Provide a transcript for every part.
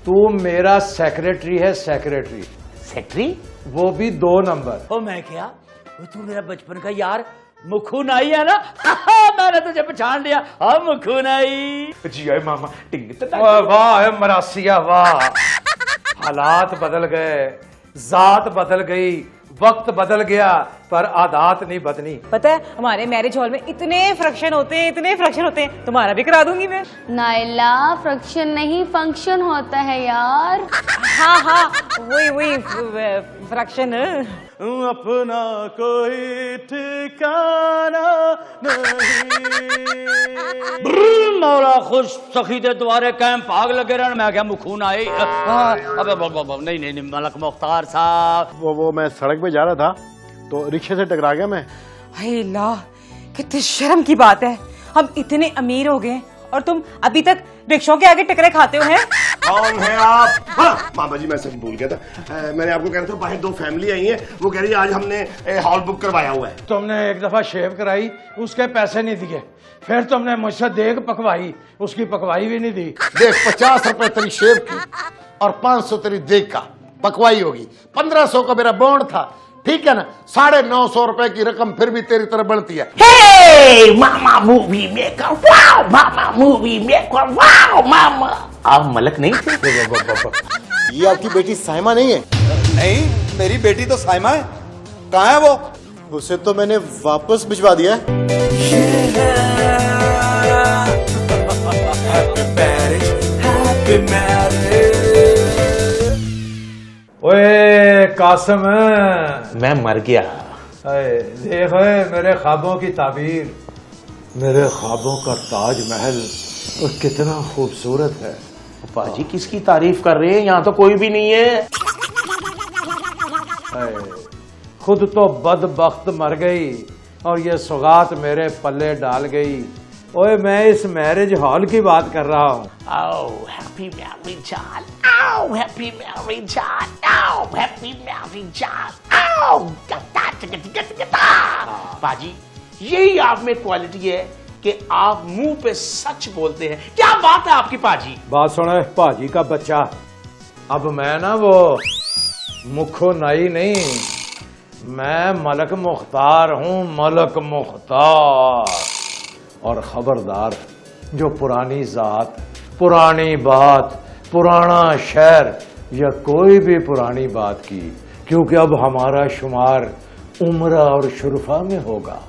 तू मेरा सेक्रेटरी है, सेक्रेटरी। सेक्रेटरी? वो भी 2 नंबर। ओ मैं क्या, वो तू मेरा बचपन का यार मुखू नाई है ना? मैंने तुझे पहचान लिया। हाँ मुखू नाई जी आए मामा। वाह मरासिया वाह। हालात बदल गए, जात बदल गई, वक्त बदल गया, पर आदात नहीं बदली। पता है हमारे मैरिज हॉल में इतने फंक्शन होते हैं, इतने फंक्शन होते हैं, तुम्हारा भी करा दूंगी मैं। नाइला, फंक्शन नहीं फंक्शन होता है यार। हाँ हाँ वही फंक्शन। अपना कोई ठिकाना नहीं। मौला खुश सखी दे द्वारे कैंप आग लगे रहन। मैं क्या मुखू नाई? अबे नहीं मलक मुख्तार साहब। वो मैं सड़क पे जा रहा था तो रिक्शे से टकरा गया मैं। हाय अल्लाह, कितनी शर्म की बात है, हम इतने अमीर हो गए और तुम अभी तक रिक्शों के आगे टकरे खाते हो हैं। कौन है आप? हाँ मामा जी, मैं सच भूल गया था। मैंने आपको कह रहा था बाहर 2 फैमिली आई है, वो कह रही है आज हमने हॉल बुक करवाया हुआ है। तुमने एक दफा शेव कराई, उसके पैसे नहीं दिए, फिर तुमने मुझसे देग पकवाई, उसकी पकवाई भी नहीं दी। देख 50 रुपए तेरी शेव की और 500 तेरी देग का पकवाई होगी। 1500 का मेरा बॉन्ड था, ठीक है ना? 950 रुपए की रकम फिर भी तेरी तरफ बनती है। Hey, मामा मूवी मेकर, वाओ मामा मूवी मेकर, वाओ मामा। आप मलक नहीं थे? ये आपकी बेटी साइमा नहीं है? नहीं, मेरी बेटी तो साइमा है। कहाँ है वो? उसे तो मैंने वापस भिजवा दिया है। ओए कासिम, मैं मर गया। देख मेरे ख्वाबों की ताबीर, मेरे ख्वाबों का ताजमहल और कितना खूबसूरत है। पाजी किसकी तारीफ कर रहे हैं? यहाँ तो कोई भी नहीं है। खुद तो बदबख्त मर गई और ये सौगात मेरे पल्ले डाल गई। ओए मैं इस मैरिज हॉल की बात कर रहा हूँ। Oh, happy marriage John. Oh, happy marriage John. Oh, happy marriage John. Oh, गता। पाजी यही आप में क्वालिटी है कि आप मुंह पे सच बोलते हैं। क्या बात है आपकी पाजी? बात सुने पाजी का बच्चा, अब मैं ना वो मुखो नाई नहीं, मैं मलक मुख्तार हूँ, मलक मुख्तार। और खबरदार, जो पुरानी जात, पुरानी बात, पुराना शहर या कोई भी पुरानी बात की, क्योंकि अब हमारा शुमार उम्रा और शुरफा में होगा।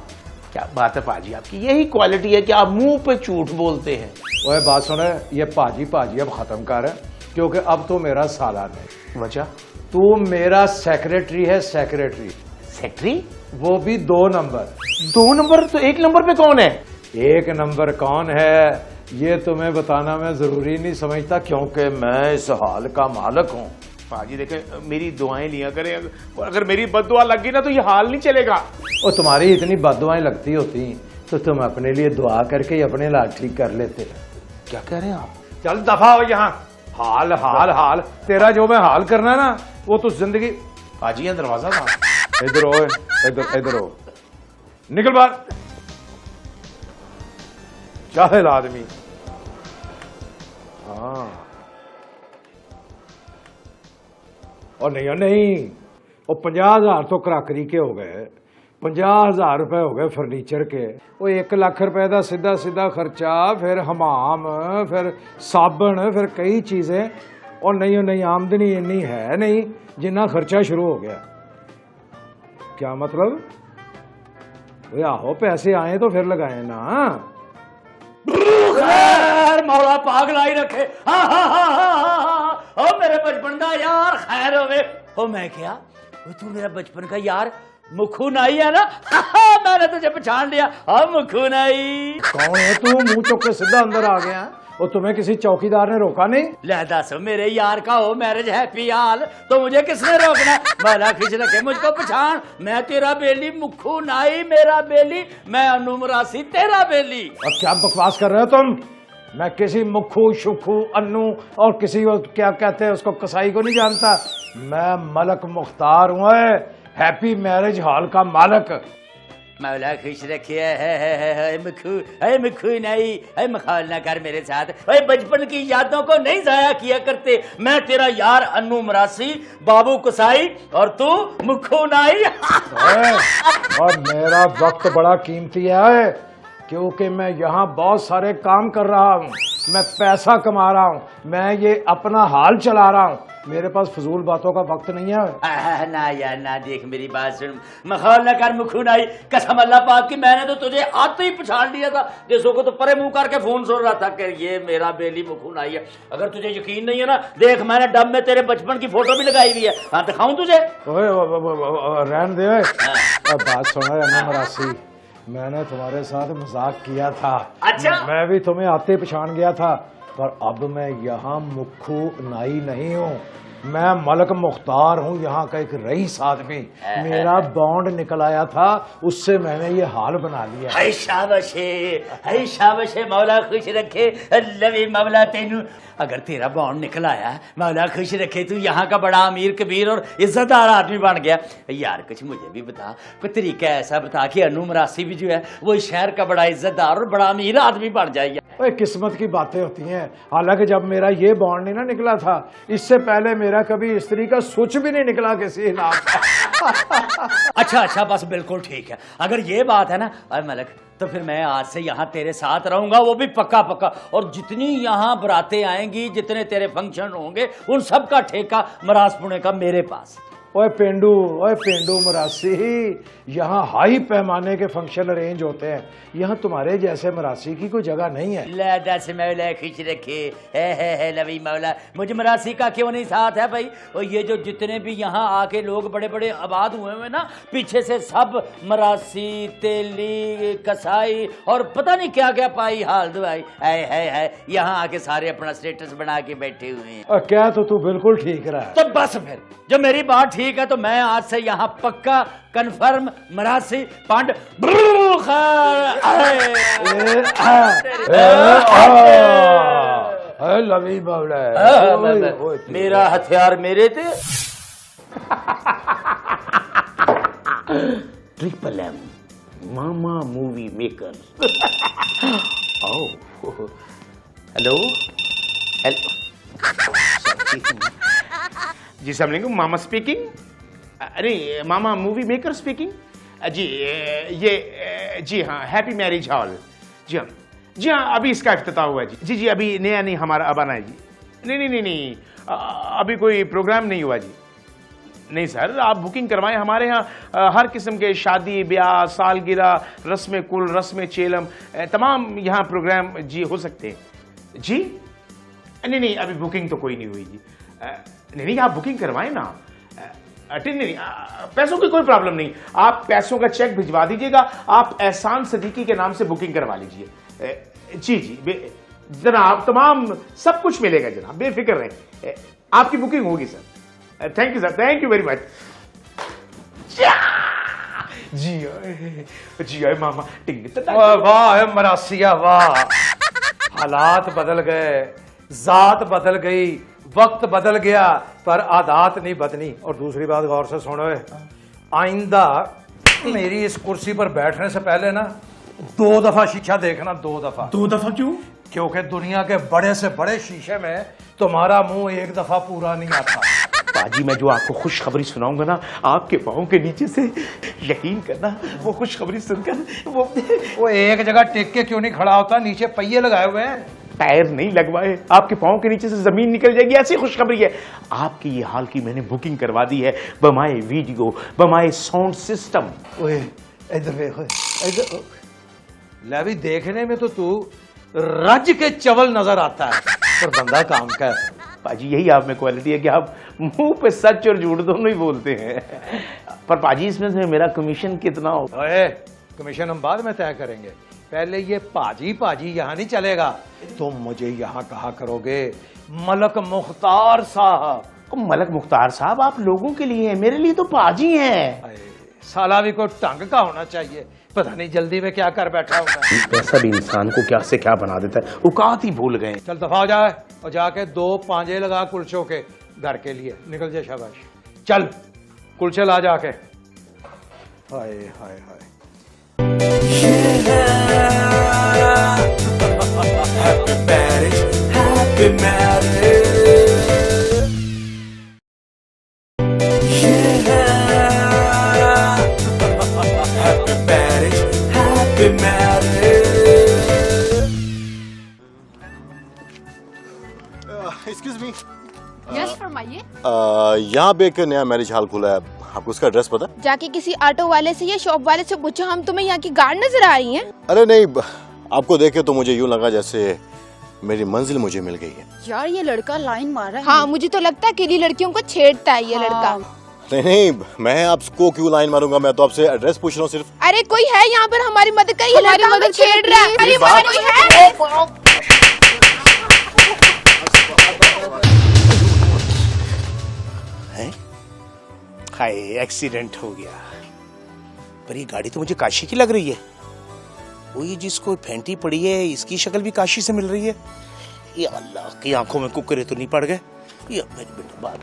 क्या बात है पाजी आपकी, यही क्वालिटी है कि आप मुंह पे झूठ बोलते हैं। ओए बात सुने, ये पाजी पाजी अब खत्म कर, क्योंकि अब तो मेरा साला नहीं। वजह? तू मेरा सेक्रेटरी है, सेक्रेटरी। सेक्रेटरी? वो भी 2 नंबर। 2 नंबर? तो 1 नंबर पे कौन है? 1 नंबर कौन है ये तुम्हें बताना मैं जरूरी नहीं समझता, क्योंकि मैं इस हाल का मालिक हूँ। पाजी देखे, मेरी दुआएं लिया करें, अगर मेरी बद्दुआ लग गई ना तो ये हाल नहीं चलेगा। और तुम्हारी इतनी बद्दुआएं लगती होती तो तुम अपने लिए दुआ करके ही अपने लाल ठीक कर लेते। क्या कह रहे हैं आप? चल दफा हो यहाँ। हाल हाल हाल, तेरा जो मैं हाल करना है ना वो तो जिंदगी। पाजी यहाँ दरवाजा था। इधर हो, इधर हो, निकल बाहर। जाहिल आदमी। हाँ और नहीं, वो 50,000 तो कराकरी के हो गए, 50,000 रुपए हो गए फर्नीचर के। वो 1 लाख रुपए का सीधा सीधा खर्चा, फिर हमाम, फिर साबन, फिर कई चीजें। और नहीं आमदनी इन्नी है नहीं जिन्ना खर्चा शुरू हो गया। क्या मतलब? आहो पैसे आए तो फिर लगाए ना। मौला पाग लाई रखे। ओ मेरे बचपन का यार खैर होवे। ओ मैं क्या, वो तू मेरा बचपन का यार मुखू नाई है ना? मैंने तुझे पहचान लिया। हाँ मुखू नाई। कौन है तू? मुंह चुक के सीधा अंदर आ गया। और तुम्हें किसी चौकीदार ने रोका नहीं? ले दस, मेरे यार का हो मैरिज हैप्पी हाल तो मुझे किसने रोकना? माला खिंच रखे मुझको पहचान। मैं तेरा बेली मुखू नाई, मेरा बेली। मैं अनुमरासी, तेरा बेली। अब क्या बकवास कर रहे हो तुम? मैं किसी मुखू शुखू अन्नू और किसी क्या कहते हैं उसको कसाई को नहीं जानता। मैं मलक मुख्तार हूँ, हैप्पी मैरिज हॉल का मालिक। मौला खुश रखे है मुखू नहीं है मखाल ना कर मेरे साथ। ओए बचपन की यादों को नहीं जाया किया करते। मैं तेरा यार अन्नू मरासी, बाबू कुसाई और तू मुखू नहीं। और मेरा वक्त बड़ा कीमती है क्योंकि मैं यहाँ बहुत सारे काम कर रहा हूँ, मैं पैसा कमा रहा हूँ, मैं ये अपना हाल चला रहा हूँ, मेरे पास फजूल बातों का वक्त नहीं है। ना यार ना, देख मेरी बात सुन, मखौल न कर मुखू नाई, कसम अल्लाह पाक की मैंने तो तुझे आते ही पछाड़ लिया था। जैसो को तो परे मुंह करके फोन सुन रहा था कि ये मेरा बेली मुखू नाई है। अगर तुझे यकीन नहीं है ना, देख मैंने डब में तेरे बचपन की फोटो भी लगाई हुई है। हाँ दिखाऊं तुझे? रहन दे। बात सुनो अन्नू मरासी, मैंने तुम्हारे साथ मजाक किया था। अच्छा? मैं भी तुम्हें आते पहचान गया था, पर अब मैं यहाँ मुखू नाई नहीं हूँ, मैं मलक मुख्तार हूँ, यहाँ का एक रईस आदमी। मेरा बॉन्ड निकल आया था, उससे मैंने ये हाल बना लिया। हाय शाबाश मौला खुश रखे लवी मौला तेनू। अगर तेरा बॉन्ड निकल आया, मौला खुश रखे, तू यहाँ का बड़ा अमीर कबीर और इज्जतदार आदमी बन गया। यार कुछ मुझे भी बता, कोई तरीका ऐसा बता कि अन्नू मरासी भी जो है वो शहर का बड़ा इज्जतदार और बड़ा अमीर आदमी बन जाएगा। ओए किस्मत की बातें होती हैं। हालांकि जब मेरा ये बॉन्ड नहीं ना निकला था, इससे पहले मेरा कभी स्त्री का स्विच भी नहीं निकला किसी नाम का। अच्छा बस बिल्कुल ठीक है। अगर ये बात है ना अरे मलक, तो फिर मैं आज से यहाँ तेरे साथ रहूंगा, वो भी पक्का। और जितनी यहाँ बरातें आएंगी, जितने तेरे फंक्शन होंगे, उन सब का ठेका मरास पुणे का मेरे पास। ओए पेंडू मरासी, यहाँ हाई पैमाने के फंक्शन अरेंज होते हैं, यहाँ तुम्हारे जैसे मरासी की कोई जगह नहीं है। दस मौला खुश रखे है लवी मौला, मुझे मरासी का क्यों नहीं साथ है भाई। और ये जो जितने भी यहाँ आके लोग बड़े बड़े आबाद हुए हैं ना, पीछे से सब मरासी, तेली, कसाई और पता नहीं क्या क्या पाई हाल दुआई है यहाँ आके सारे अपना स्टेटस बना के बैठे हुए हैं। और क्या तो तू बिल्कुल ठीक रहा है। तो बस फिर जब मेरी बात ठीक है तो मैं आज से यहाँ पक्का कन्फर्म मरासी पांड लवी बावड़ा मेरा हथियार मेरे थे। ट्रिपल एम मामा मूवी मेकर। हेलो जी सलामकुम, मामा स्पीकिंग। अरे मामा मूवी मेकर स्पीकिंग। जी ये जी हाँ, हैप्पी मैरिज हॉल। जी हाँ अभी इसका इफ्तिताह हुआ है जी। अभी नया नहीं हमारा अब आना है जी। नहीं अभी कोई प्रोग्राम नहीं हुआ जी। नहीं सर, आप बुकिंग करवाएं, हमारे यहाँ हर किस्म के शादी ब्याह, सालगिरह, रस्म कुल, रस्म चेलम, तमाम यहाँ प्रोग्राम जी हो सकते हैं जी। नहीं अभी बुकिंग तो कोई नहीं हुई जी। नहीं आप बुकिंग करवाएं ना। नहीं पैसों की कोई प्रॉब्लम नहीं, आप पैसों का चेक भिजवा दीजिएगा, आप एहसान सदीकी के नाम से बुकिंग करवा लीजिए। जी जनाब, तमाम सब कुछ मिलेगा जनाब, बेफिक्र रहें, आपकी बुकिंग होगी sir. Thank you sir, thank you very much. जी आए मामा। वाह मरासिया वाह, हालात बदल गए, जात बदल गई, वक्त बदल गया, पर आदत नहीं बदली। और दूसरी बात गौर से सुनो, आइंदा मेरी इस कुर्सी पर बैठने से पहले ना 2 दफा शीशा देखना। 2 दफा। 2 दफा क्यों? क्योंकि दुनिया के बड़े से बड़े शीशे में तुम्हारा मुंह एक दफा पूरा नहीं आता। पाजी मैं जो आपको खुशखबरी सुनाऊंगा ना, आपके पाँव के नीचे से यकीन करना, वो खुशखबरी सुनकर वो एक जगह टेक के क्यों नहीं खड़ा होता? नीचे पहिए लगाए हुए हैं। टायर नहीं लगवाए, आपके पाँव के नीचे से जमीन निकल जाएगी, ऐसी खुशखबरी है। आपकी ये हाल की मैंने बुकिंग करवा दी है, बमाए वीडियो, बमाए साउंड सिस्टम। इधर लवी, देखने में तो तू रज के चवल नजर आता है, पर बंदा काम का है। पाजी यही आप में क्वालिटी है कि आप मुंह पे सच और झूठ दोनों ही बोलते हैं। पर पाजी इसमें से मेरा कमीशन कितना होगा? कमीशन हम बाद में तय करेंगे, पहले ये पाजी यहाँ नहीं चलेगा। तुम मुझे यहाँ कहा करोगे मलक मुख्तार साहब। मलक मुख्तार साहब आप लोगों के लिए हैं, मेरे लिए तो पाजी हैं। साला भी कोई ढंग का होना चाहिए, पता नहीं जल्दी में क्या कर बैठा होगा। पैसा भी इंसान को क्या से क्या बना देता है, औकात ही भूल गए। चल दफा हो जाए और जाके 2 पांजे लगा कुलचों के घर के लिए, निकल जाए। शाबाश, चल कुलचे ला जाके। हाय हाय हाय, एक्सक्यूज मी, यस फरमाइए। यहाँ पे एक नया मैरिज हॉल खुला है, आपको उसका एड्रेस पता है? जाके किसी ऑटो वाले से या शॉप वाले से पूछो, हम तुम्हें यहाँ की गार्ड नजर आ रही हैं? अरे नहीं, आपको देखे तो मुझे यूं लगा जैसे मेरी मंजिल मुझे मिल गई है। यार ये लड़का लाइन मार रहा है। हाँ मुझे तो लगता है अकेली लड़कियों को छेड़ता है ये लड़का। नहीं, मैं आपको क्यों लाइन मारूंगा, मैं तो आपसे एड्रेस पूछ रहा हूँ सिर्फ। अरे कोई है यहाँ पर हमारी मदद करिए, हमारी मदद छेड़ रहा है। अरे कोई है? हाय, एक्सीडेंट हो गया। पर ये गाड़ी तो मुझे काशी की लग रही है। वो ये जिसको फेंटी पड़ी है, इसकी शक्ल भी काशी से मिल रही है। ये अल्लाह की आंखों में कुकरे तो नहीं पड़ गए? ये मेरी बेटी बात।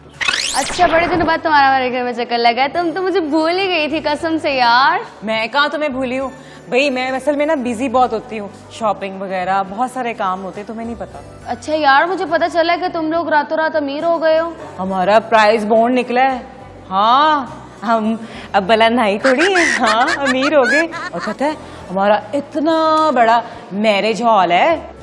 अच्छा, बड़े दिनों बाद तुम्हारा हमारे घर में चक्कर लगा है। तुम तो मुझे भूल ही गई थी कसम से यार। मैं कहाँ तुम्हें भूली हूँ भाई, मैं असल में ना बिजी बहुत होती हूँ, शॉपिंग वगैरह बहुत सारे काम होते, तुम्हें नहीं पता। अच्छा यार, मुझे पता चला कि तुम लोग रातों रात अमीर हो गए हो। हमारा प्राइस बॉन्ड निकला है। हाँ, हम अब बलनहाई थोड़ी है, हाँ अमीर हो गए। और पता है हमारा इतना बड़ा मैरिज हॉल है।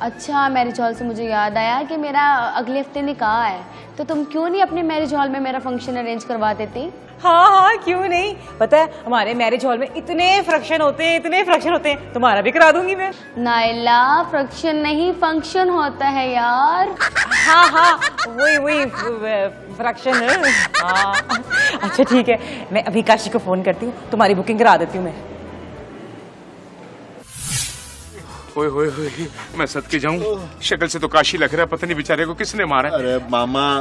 अच्छा, मैरिज हॉल से मुझे याद आया कि मेरा अगले हफ्ते निकाह है, तो तुम क्यों नहीं अपने मैरिज हॉल में मेरा फंक्शन अरेंज करवा देती? हाँ हाँ क्यों नहीं, पता है हमारे मैरिज हॉल में इतने फंक्शन होते हैं, इतने फंक्शन होते हैं, तुम्हारा भी करा दूंगी मैं। नाइला, फंक्शन नहीं फंक्शन होता है यार। हाँ हाँ वही फ्रैक्शन। हाँ अच्छा ठीक है, मैं अभी काशी को फोन करती हूँ, तुम्हारी बुकिंग करा देती हूँ मैं। ओए होए होए, मैं सदके जाऊं, शक्ल से तो काशी लग रहा है, पता नहीं बेचारे को किसने मारा। अरे मामा,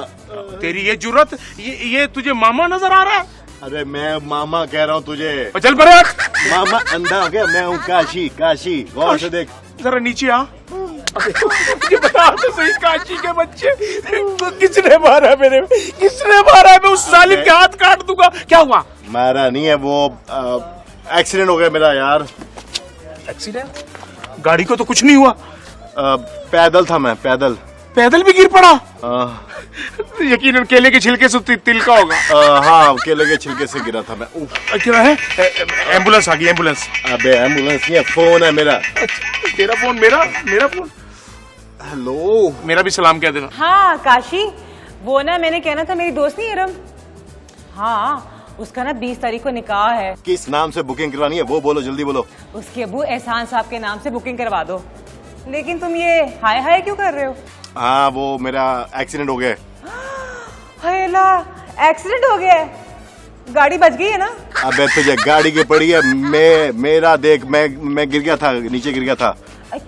तेरी ये जुर्रत, ये तुझे मामा नजर आ रहा है? अरे मैं मामा कह रहा हूँ तुझे। चल परे हट। मामा अंधा हो गया, मैं हूँ काशी। काशी गौर से देख, जरा नीचे आ। मुझे बता तो सही, काशी के बच्चे, किसने मारा मेरे, किसने मारा? मैं उस जालिम के हाथ काट दूंगा। क्या हुआ? मारा नहीं है वो, एक्सीडेंट हो गया मेरा यार। एक्सीडेंट? गाड़ी को तो कुछ नहीं हुआ। पैदल था मैं, पैदल। पैदल भी गिर पड़ा? यकीनन केले के छिलके से तिल का होगा। हाँ, केले के छिलके से गिरा था मैं। क्या है? एम्बुलेंस आ गई, एम्बुलेंस। अबे एम्बुलेंस नहीं है, फोन है मेरा। तेरा फोन? मेरा फोन। हेलो, मेरा भी सलाम कह देना। हाँ काशी, वो ना मैंने कहना था, मेरी दोस्त नहीं इरम, हाँ उसका ना 20 तारीख को निकाह है। किस नाम से बुकिंग करवानी है वो बोलो, जल्दी बोलो। उसके अबू एहसान साहब के नाम से बुकिंग करवा दो। लेकिन तुम ये हाय हाय क्यों कर रहे हो? हाँ, वो मेरा एक्सीडेंट हो गया। हाय अल्लाह, एक्सीडेंट हो गया है? गाड़ी बच गई है ना? अबे तुझे गाड़ी की पड़ी है, मेरा देख, मैं गिर गया था, नीचे गिर गया था।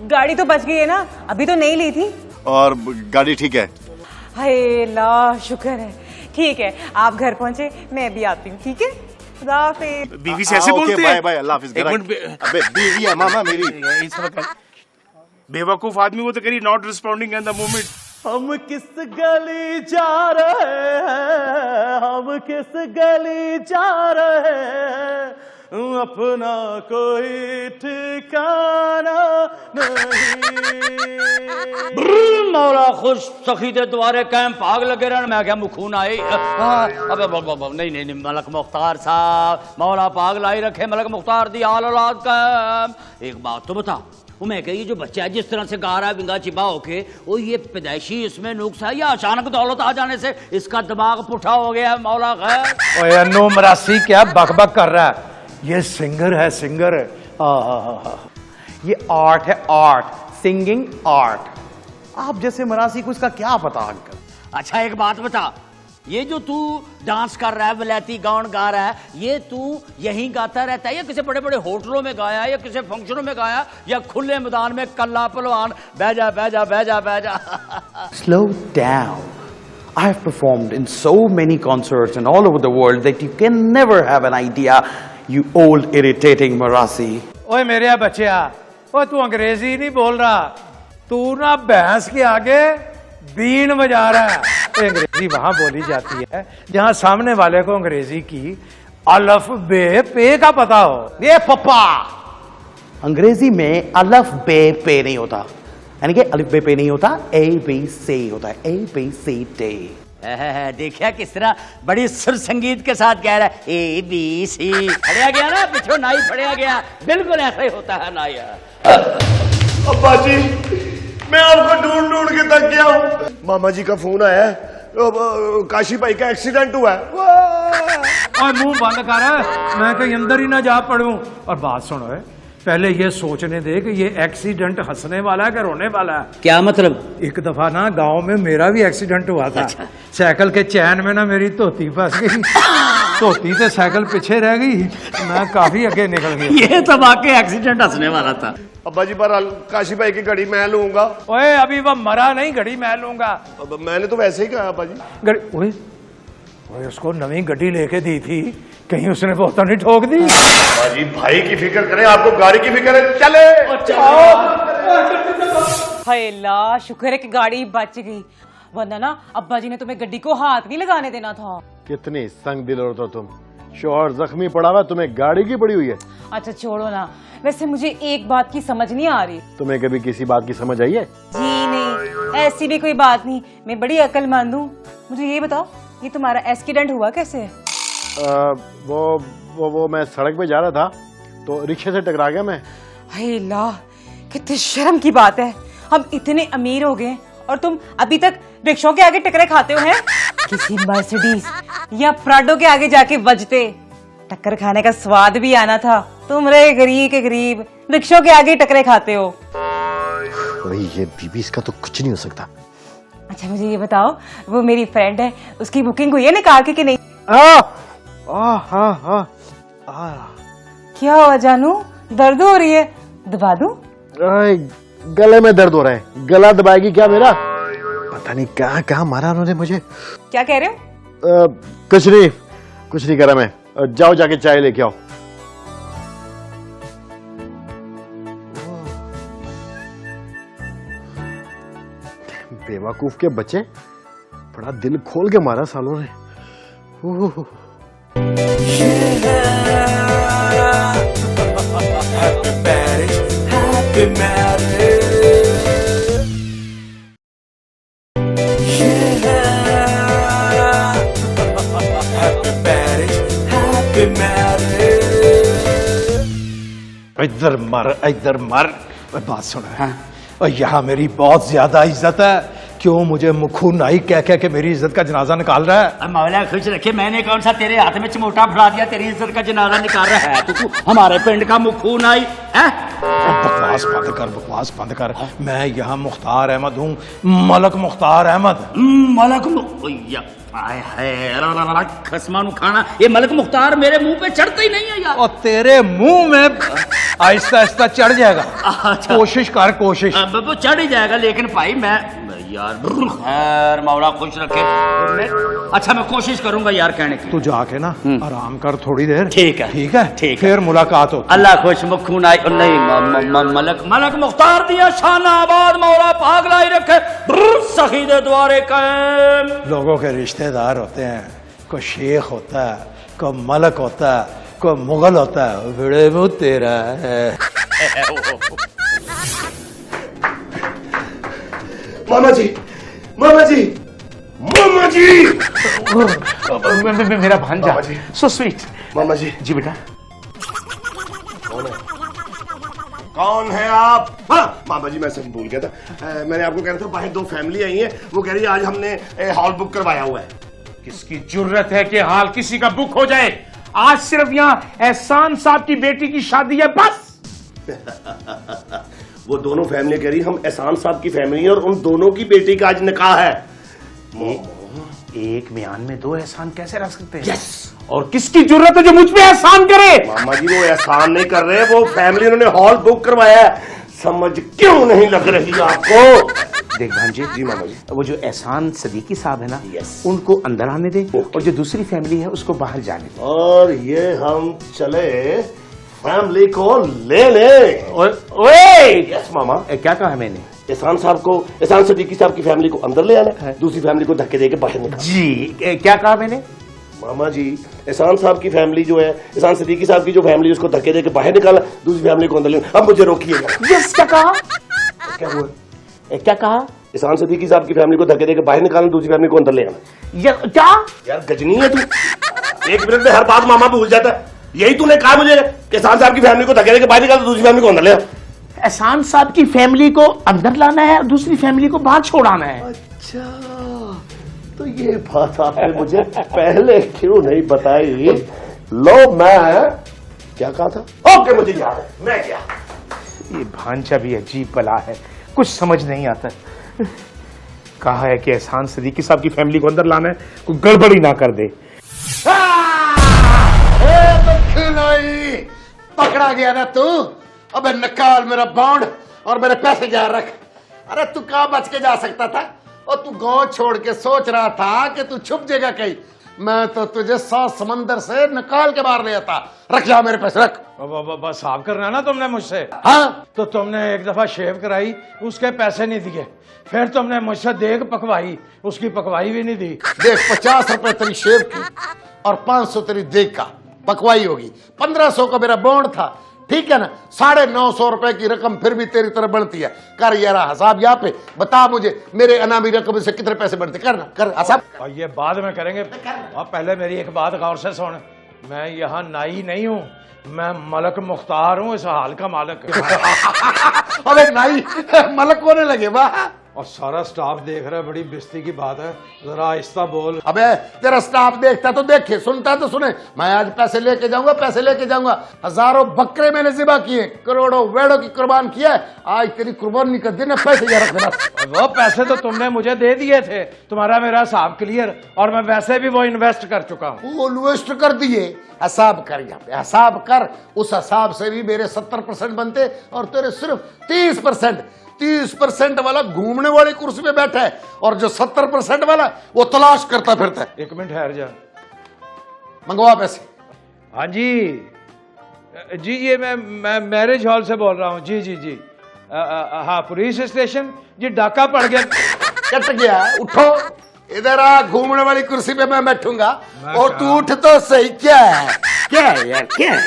गाड़ी तो बच गई है ना, अभी तो नहीं ली थी। और गाड़ी ठीक है। हाय अल्लाह, शुक्र है। ठीक है, आप घर पहुंचे, मैं भी आती हूँ, ठीक है? खुदा हाफिज। बीवी से ऐसे बोलते हैं? बाय बाय, अल्लाह हाफिज। अबे बीवी है मामा मेरी। बेवकूफ आदमी, वो तो करी not responding at the moment. हम किस गली जा रहे हैं, हम किस गली जा रहे हैं, अपना कोई ठिकाना नहीं। मौला खुश सखी दे द्वारे कैंप आग लगे रहन, मैं क्या मुखून आई। अबे नहीं, मलक मुख्तार साहब, मौला पाग लाई रखे मलक मुख्तार दी आल औलाद कैंप। एक बात तो बता, वो मैं कही जो बच्चा जिस तरह से गा रहा है बिंगा चिबा होके, वो ये पैदाइशी इसमें नुक्स है या अचानक दौलत आ जाने से इसका दिमाग पुठा हो गया है? मौला खैर। ओए अन्नो मरासी, क्या बकबक कर रहा है? ये सिंगर है, सिंगर। ये आर्ट है, आर्ट, सिंगिंग आर्ट। आप जैसे मरासी को इसका क्या पता अंकल? अच्छा एक बात बता, ये जो तू डांस कर रहा है, वलैती गाउन गा रहा है, ये तू यहीं गाता रहता है या किसी बड़े बड़े होटलों में गाया या किसी फंक्शनों में गाया या खुले मैदान में कल्ला पहलवान बह जा बह जा बह जा बह जा? Slow down. I have performed in so many concerts and all over the world that you can never have an idea, you old irritating Marasi. ओए मेरे बच्चिया, ओ तू अंग्रेजी नहीं बोल रहा, तू ना भैंस के आगे बीन बजा रहा है। अंग्रेजी वहां बोली जाती है जहां सामने वाले को अंग्रेजी की अलफ बे पे का पता हो। ये पप्पा, अंग्रेजी में अलफ बे पे नहीं होता, यानी कि अलिफ बे पे नहीं होता, ABC होता है, ABCD। देखिए किस तरह बड़ी सुर संगीत के साथ कह रहा है ABC। पढ़िया गया ना, पिछो नाई पढ़िया गया, बिल्कुल ऐसा ही होता है ना यार। अब्बा जी, मैं आपको ढूंढ ढूंढ के थक गया हूँ। मामा जी का फोन आया है, काशी भाई का एक्सीडेंट हुआ है। और मुंह बंद कर, मैं कहीं अंदर ही ना जा पड़ूं। और बात सुनो है, पहले ये सोचने दे कि ये एक्सीडेंट हंसने वाला है कि रोने वाला है। क्या मतलब? एक दफा ना गांव में मेरा भी एक्सीडेंट हुआ था। अच्छा। साइकिल के चैन में ना मेरी धोती फंस गई, धोती से साइकिल पीछे रह गई, मैं काफी आगे निकल गया। ये तो वाकई एक्सीडेंट हंसने वाला था। अब्बा जी, बहरहाल काशी भाई की घड़ी मैं लूंगा। ओए अभी वह मरा नहीं, घड़ी मैं लूंगा। मैंने तो वैसे ही कहा अब्बा जी। घड़ी ओए उसको नवी गड्डी लेके दी थी, कहीं उसने बहुत नहीं ठोक दी। जी भाई की फिक्र करें, आपको गाड़ी की फिक्र है। चले हाय अल्लाह, शुक्र है कि गाड़ी बच गई, वरना ना अब्बा जी ने तुम्हें गड्डी को हाथ नहीं लगाने देना था। कितनी संग दिल हो तुम, शोहर जख्मी पड़ा हुआ, तुम्हें गाड़ी की पड़ी हुई है। अच्छा छोड़ो ना, वैसे मुझे एक बात की समझ नहीं आ रही। तुम्हें कभी किसी बात की समझ आई है? जी नहीं, ऐसी भी कोई बात नहीं, मैं बड़ी अक्लमंद हूँ। मुझे ये बताओ, ये तुम्हारा एक्सीडेंट हुआ कैसे? वो मैं सड़क पे जा रहा था तो रिक्शे से टकरा गया मैं। हाय अल्लाह, कितनी शर्म की बात है, हम इतने अमीर हो गए और तुम अभी तक रिक्शों के आगे टकरे खाते हो हैं? किसी मर्सिडीज या प्राडो के आगे जाके बजते, टक्कर खाने का स्वाद भी आना था। तुम रहे गरीब के गरीब, रिक्शों के आगे टकरे खाते हो। ये बीबी, इसका तो कुछ नहीं हो सकता। अच्छा मुझे ये बताओ, वो मेरी फ्रेंड है, उसकी बुकिंग हुई है निकाल के कि नहीं? क्या हुआ जानू, दर्द हो रही है? दबा दूं? गले में दर्द हो रहा है। गला दबाएगी क्या मेरा? पता नहीं कहाँ कहाँ मारा उन्होंने मुझे। क्या कह रहे हो? कुछ नहीं करा मैं। जाओ जाके चाय लेके आओ। बेवकूफ के बच्चे, बड़ा दिल खोल के मारा सालों ने। इधर मर। बात सुनो, हाँ? और यहाँ मेरी बहुत ज्यादा इज्जत है, क्यों मुझे मुखू नाई कह कह के मेरी इज्जत का जनाजा निकाल रहा है? मौला खुश रखे, मैंने कौन सा तेरे हाथ में चिमोटा फड़ा दिया, तेरी इज्जत का जनाजा निकाल रहा है तू हमारे पिंड का मुखू नाई है? बकवास बंद कर। मैं यहाँ मुख्तार अहमद हूँ, मलक मुख्तार अहमद। मलक खसमानु खाना, ये मलक मुख्तार मेरे मुंह पे चढ़ता ही नहीं है यार। और तेरे मुंह में आहिस्ता आहिस्ता चढ़ जाएगा। अच्छा। कोशिश कर, कोशिश। चढ़ ही जाएगा, लेकिन भाई मैं यार खैर मौला खुश रखे। अच्छा मैं कोशिश करूंगा यार कहने की। तू जाके ना आराम कर थोड़ी देर। ठीक है ठीक है, ठीक फिर मुलाकात हो। अल्लाह खुश मुखू नाई नहीं मलक मुख्तार दिया शानाबाद, मौला पाक लाई रखे सखी दे द्वारे कायम। लोगों के रिश्तेदार होते हैं, कोई शेख होता है, कोई मलक होता है, कोई मुगल होता है, भिड़े मुंह तेरा है। मामा जी, मामा जी, मामा जी, मेरा भांजा, सो स्वीट। मामा जी। जी बेटा। कौन है आप? हाँ मामा जी, मैं सच भूल गया था। मैंने आपको कह रहा था बाहर दो फैमिली आई है, वो कह रही है आज हमने हॉल बुक करवाया हुआ है। किसकी जुर्रत है कि हाल किसी का बुक हो जाए? आज सिर्फ यहाँ एहसान साहब की बेटी की शादी है बस। वो दोनों फैमिली कह रही हम एहसान साहब की फैमिली है और उन दोनों की बेटी का आज निकाह है। एक बयान में दो एहसान कैसे रख सकते हैं? यस। और किसकी जरूरत है जो मुझ पे एहसान करे? मामा जी वो एहसान नहीं कर रहे, वो फैमिली उन्होंने हॉल बुक करवाया है। समझ क्यों नहीं लग रही आपको? देख भांजे। जी मामा जी। वो जो एहसान सदीकी साहब है ना, उनको अंदर आने दे और जो दूसरी फैमिली है उसको बाहर जाने दे। और ये हम चले फैमिली को लेने। ओए यस मामा। क्या कहा मैंने? एहसान साहब को, एहसान सदीकी साहब की फैमिली को अंदर ले आना, दूसरी फैमिली को धक्के देके बाहर निकालना। जी क्या कहा मैंने? मामा जी एहसान साहब की फैमिली जो है, एहसान सदीकी साहब की जो फैमिली उसको धक्के देके बाहर निकाला, दूसरी फैमिली को अंदर लेना। अब मुझे रोकिएगा। यस क्या कहा? क्या हुआ? क्या कहा? एहसान सिद्दीकी साहब की फैमिली को धक्के देकर बाहर निकालना, दूसरी फैमिली को अंदर ले आना। यार क्या? यार गजनी है तू, 1 मिनट में हर बात मामा भूल जाता है। यही तूने कहा मुझे कि एहसान साहब की फैमिली को धक्के देकर बाहर निकालना, दूसरी फैमिली को अंदर ले आ। एहसान साहब की फैमिली को अंदर लाना है और दूसरी फैमिली को बाहर छोड़ाना है। अच्छा, तो ये बात आपने मुझे पहले क्यों नहीं बताई? लो, मैं क्या कहा था? ओके, मुझे याद है, मैं क्या। ये भांजा भी अजीब बला है, कुछ समझ नहीं आता। कहा है कि एहसान सिद्दीकी साहब की फैमिली को अंदर लाना है, कोई गड़बड़ी ना कर दे। नहीं, पकड़ा गया ना तू। अबे निकाल मेरा बॉन्ड और मेरे पैसे जा रख। अरे तू कहां बच के जा सकता था? और तू गांव छोड़ के सोच रहा था कि तू छुप जाएगा कहीं। मैं तो तुझे 100 समंदर से निकाल के बाहर ले आता। रख जा मेरे पैसे, रख। बस साफ करना ना तुमने मुझसे। हाँ, तो तुमने एक दफा शेव कराई, उसके पैसे नहीं दिए। फिर तुमने मुझसे देग पकवाई, उसकी पकवाई भी नहीं दी। देख, 50 रुपए तेरी शेव की और 500 तेरी देग का पकवाई होगी। 1500 का मेरा बॉन्ड था, ठीक है ना? 950 रुपए की रकम फिर भी तेरी तरफ बनती है। कर यार हिसाब यहाँ पे, बता मुझे मेरे अनामी रकम से कितने पैसे बनते? करना, कर हिसाब। और ये बाद में करेंगे। अब पहले मेरी एक बात गौर से सुन, मैं यहाँ नाई नहीं हूँ, मैं मलक मुख्तार हूँ, इस हाल का मालिक। अबे नाई मलक होने लगे वाह। और सारा स्टाफ देख रहा है, बड़ी बेइज्जती की बात है, जरा आहिस्ता बोल। अबे तेरा स्टाफ देखता तो देखे, सुनता तो सुने। मैं आज पैसे लेके जाऊंगा, पैसे लेके जाऊंगा। हजारों बकरे मैंने ज़िबा किए, करोड़ों वेड़ों की कुर्बान किया है। आज तेरी कुर्बानी का दिन है, पैसे जा रखना। वो पैसे तो तुमने मुझे दे दिए थे, तुम्हारा मेरा हिसाब क्लियर, और मैं वैसे भी वो इन्वेस्ट कर चुका हूँ। वो इन्वेस्ट कर दिए? हिसाब कर, यहाँ पे हिसाब कर। उस हिसाब से भी मेरे 70% बनते और तेरे सिर्फ 30%। 30% वाला घूमने वाली कुर्सी पे बैठा है और जो 70% वाला वो तलाश करता फिरता है। 1 मिनट ठहर जा, मंगवा पैसे। हाँ जी जी, ये मैं मैरिज हॉल से बोल रहा हूँ। जी जी जी, हाँ पुलिस स्टेशन जी, डाका पड़ गया। कट गया, उठो इधर आ। घूमने वाली कुर्सी पे मैं बैठूंगा और तू उठ तो सही। क्या है, क्या है यार, क्या है?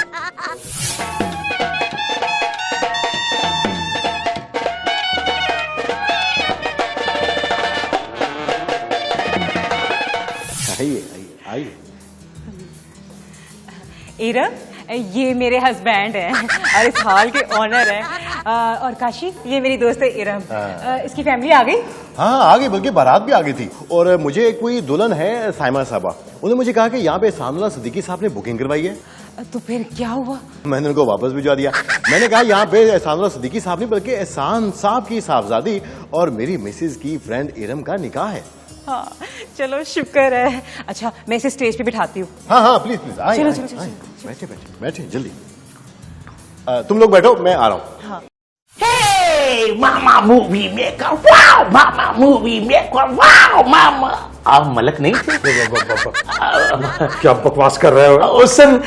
आइए। इरम, ये मेरे हस्बैंड हैं और इस हॉल के ऑनर हैं। और काशी, ये मेरी दोस्त है इरम। इसकी फैमिली आ गई? हाँ आ गई, बल्कि बारात भी आ गई थी। और मुझे कोई दुल्हन है साइमा साहबा, उन्होंने मुझे कहा कि यहाँ पे एहसानुल्लाह सिद्दीकी साहब ने बुकिंग करवाई है। तो फिर क्या हुआ? मैंने उनको वापस भिजवा दिया। मैंने कहा यहाँ पे एहसानुल्लाह सिद्दीकी साहब नहीं बल्कि एहसान साहब की साहबजादी और मेरी मिसेज की फ्रेंड इरम का निकाह है। हाँ, चलो शुक्र है। अच्छा, मैं इसे स्टेज पे बिठाती हूँ। हाँ हाँ प्लीज प्लीज, आइए चलो, आइए, चलो, आइए। चलो। बैठे बैठे बैठे जल्दी। तुम लोग बैठो, मैं आ रहा हूँ। हाँ। Hey, Mama Movie Maker, wow, Mama Movie Maker, wow, Mama. आप मलक नहीं थे? क्या बकवास कर रहे हो? सर,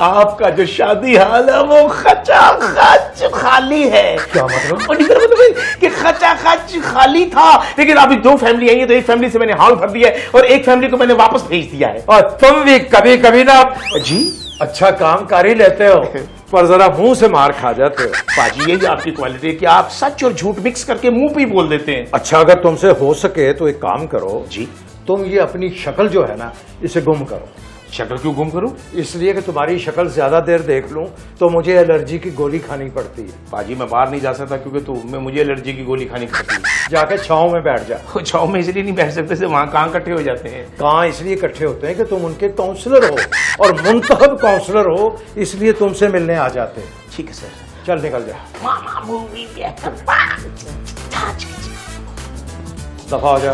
आपका जो शादी हाल है वो खचाखच खाली है। क्या मतलब? मतलब कि खचाखच खाली था, लेकिन अभी 2 फैमिली आई है, तो एक फैमिली से मैंने हॉल भर दिया है और एक फैमिली को मैंने वापस भेज दिया है। और तुम भी कभी कभी ना जी अच्छा काम कर ही लेते हो, पर जरा मुंह से मार खा जाते हो। पाजी, ये आपकी क्वालिटी है कि आप सच और झूठ मिक्स करके मुंह पे ही बोल देते हैं। अच्छा, अगर तुमसे हो सके तो एक काम करो जी। तुम ये अपनी शक्ल जो है ना, इसे गुम करो। शक्ल क्यों गुम करूं? इसलिए कि तुम्हारी शक्ल ज्यादा देर देख लूं तो मुझे एलर्जी की गोली खानी पड़ती है। पाजी, मैं बाहर नहीं जा सकता क्योंकि मुझे एलर्जी की गोली खानी पड़ती है। जाके छांव में बैठ जा। छांव में इसलिए नहीं बैठ सकते से वहां कहाँ इकट्ठे हो जाते हैं? कहाँ इसलिए इकट्ठे होते हैं कि तुम उनके काउंसलर हो और मुंतखब काउंसलर हो, इसलिए तुमसे मिलने आ जाते हैं। ठीक है सर। चल निकल जा, दफा हो जा।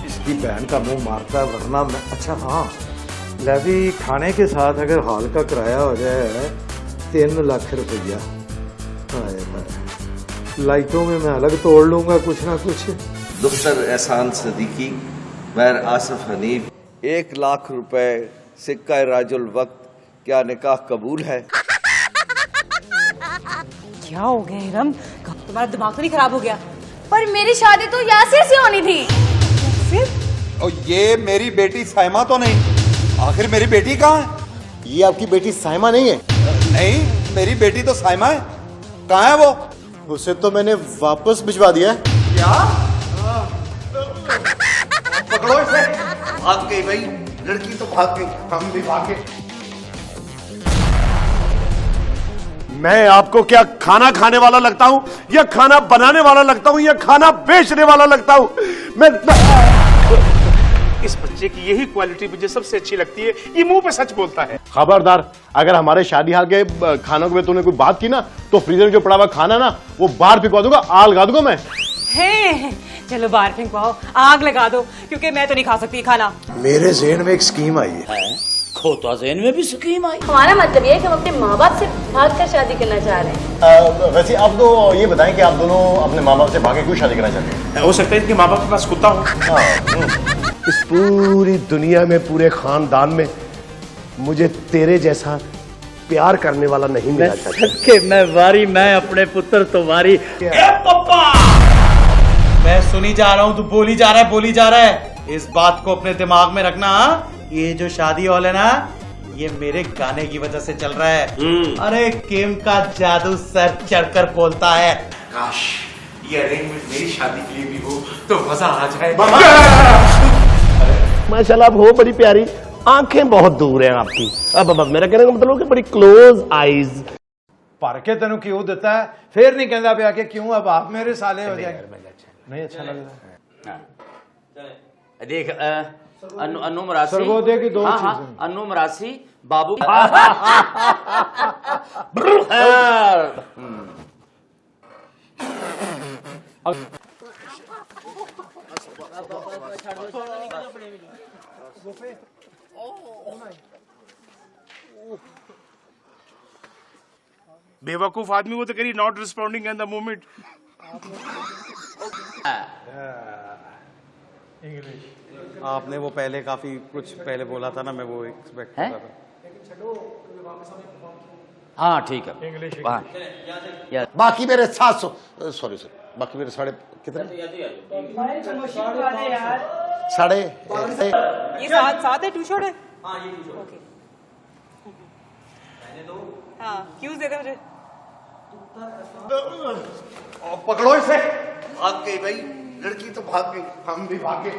इसकी बहन का मुंह मारता है, वरना मैं। अच्छा हाँ, लवी खाने के साथ अगर हॉल का किराया हो जाए 3 लाख रुपया, लाइटों में मैं अलग तोड़ लूंगा कुछ ना कुछ। डॉक्टर एहसान सिद्दीकी, मैर आसिफ हनीफ, 1 लाख रुपए सिक्का राजुल वक्त, क्या निकाह कबूल है? क्या हो गया इरम, तुम्हारा दिमाग तो नहीं खराब हो गया? पर मेरी शादी तो यासिर से होनी थी। और ये मेरी बेटी साइमा तो नहीं? आखिर मेरी बेटी कहाँ है? ये आपकी बेटी साइमा नहीं है? नहीं, मेरी बेटी तो साइमा है। कहाँ है वो? उसे तो मैंने वापस भिजवा दिया है। क्या? पकड़ो इसे। भाग गई भाई, लड़की तो भाग गई, हम भी भागे। मैं आपको क्या खाना खाने वाला लगता हूं, या खाना बनाने वाला लगता हूं, या खाना बेचने वाला लगता हूं? मैं इस बच्चे की यही क्वालिटी मुझे सबसे अच्छी लगती है, ये मुंह पे सच बोलता है। खबरदार, अगर हमारे शादी हाल के खानों में तूने कोई बात की ना, तो फ्रीजर में जो पड़ा हुआ खाना ना, वो बाहर फिकवा दूंगा, आग लगा दूंगा मैं। हे, चलो बाहर फेंकवाओ, आग लगा दो, क्योंकि मैं तो नहीं खा सकती खाना। मेरे ज़हन में एक स्कीम आई है। खोता ज़हन में भी स्कीम आई। हमारा मतलब ये है कि हम अपने माँ बाप से भागकर शादी करना चाह रहे हैं। वैसे आप तो ये बताएं कि आप दोनों अपने माँ बाप से भागे क्यों शादी करना चाहते हैं? हो सकता है इनके माँ बाप के पास कुत्ता हो। इस पूरी दुनिया में, पूरे खानदान में मुझे तेरे जैसा प्यार करने वाला नहीं मिला था। मैं वारी, मैं अपने पुत्र तो वारी। पापा, मैं सुनी जा रहा हूँ, तू बोली जा रहा है। इस बात को अपने दिमाग में रखना। ये जो शादी हॉल है ना, ये मेरे गाने की वजह से चल रहा है। अरे किम का जादू सर चढ़कर बोलता है। काश ये अरेंजमेंट मेरी शादी के लिए भी हो तो मजा आ जाए। माशाल्लाह, आप हो बड़ी प्यारी, आंखें बहुत दूर हैं आपकी। अब मेरा कहने का मतलब कि बड़ी क्लोज आईज। पर के तेन क्यों देता है, फिर नहीं कहता पे आके क्यों, अब आप मेरे साले हो जाए। नहीं अच्छा लगता। देख अनु मरासी, सरगोदे की दो हाँ, चीजें। अनु मरासी बाबू। बेवकूफ आदमी वो तो करी not responding at the moment. आपने वो पहले काफी कुछ पहले बोला था ना, मैं वो एक्सपेक्ट कर रहा था। हाँ ठीक है। बाकी मेरे 700, सॉरी बाकी मेरे कितने साढ़े ये साथ है, टू शॉट है। हाँ ये टू शॉट। हाँ क्यूज दे दे मुझे। पकड़ो इसे। भाग गई भाई, लड़की तो भाग गई, हम भी भागे।